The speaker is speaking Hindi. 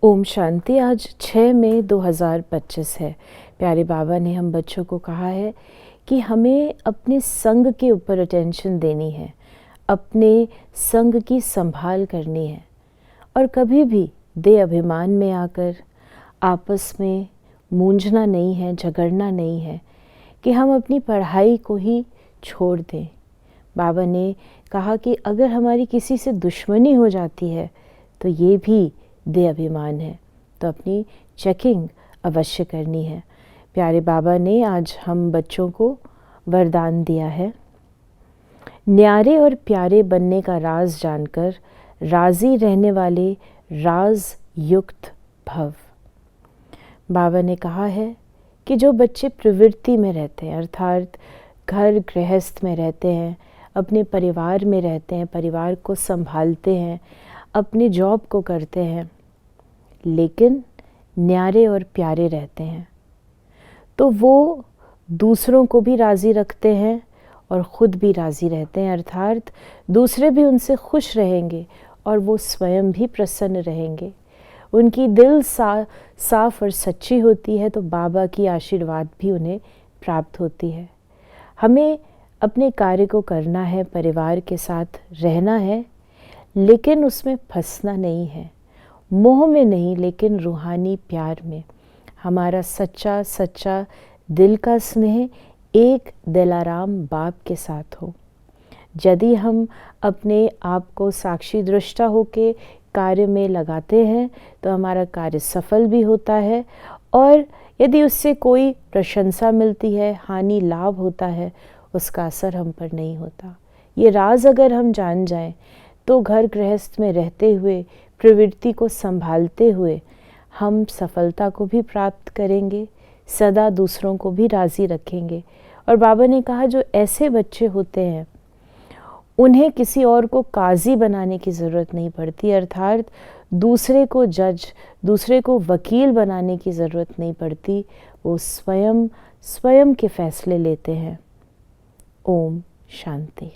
ओम शांति। आज 6 मई 2025 है। प्यारे बाबा ने हम बच्चों को कहा है कि हमें अपने संग के ऊपर अटेंशन देनी है, अपने संग की संभाल करनी है और कभी भी दे अभिमान में आकर आपस में मूंझना नहीं है, झगड़ना नहीं है कि हम अपनी पढ़ाई को ही छोड़ दें। बाबा ने कहा कि अगर हमारी किसी से दुश्मनी हो जाती है तो ये भी दे अभिमान है, तो अपनी चेकिंग अवश्य करनी है। प्यारे बाबा ने आज हम बच्चों को वरदान दिया है, न्यारे और प्यारे बनने का राज जानकर राजी रहने वाले राज युक्त भव। बाबा ने कहा है कि जो बच्चे प्रवृत्ति में रहते हैं, अर्थात घर गृहस्थ में रहते हैं, अपने परिवार में रहते हैं, परिवार को संभालते हैं, अपनी जॉब को करते हैं, लेकिन न्यारे और प्यारे रहते हैं, तो वो दूसरों को भी राज़ी रखते हैं और ख़ुद भी राज़ी रहते हैं। अर्थात दूसरे भी उनसे खुश रहेंगे और वो स्वयं भी प्रसन्न रहेंगे। उनकी दिल साफ और सच्ची होती है तो बाबा की आशीर्वाद भी उन्हें प्राप्त होती है। हमें अपने कार्य को करना है, परिवार के साथ रहना है, लेकिन उसमें फंसना नहीं है, मोह में नहीं, लेकिन रूहानी प्यार में। हमारा सच्चा दिल का स्नेह एक दिलाराम बाप के साथ हो। यदि हम अपने आप को साक्षी दृष्टा होके कार्य में लगाते हैं तो हमारा कार्य सफल भी होता है, और यदि उससे कोई प्रशंसा मिलती है, हानि लाभ होता है, उसका असर हम पर नहीं होता। ये राज अगर हम जान जाएं तो घर गृहस्थ में रहते हुए, प्रवृत्ति को संभालते हुए हम सफलता को भी प्राप्त करेंगे, सदा दूसरों को भी राज़ी रखेंगे। और बाबा ने कहा जो ऐसे बच्चे होते हैं उन्हें किसी और को काजी बनाने की ज़रूरत नहीं पड़ती, अर्थात दूसरे को जज, दूसरे को वकील बनाने की ज़रूरत नहीं पड़ती। वो स्वयं के फैसले लेते हैं। ओम शांति।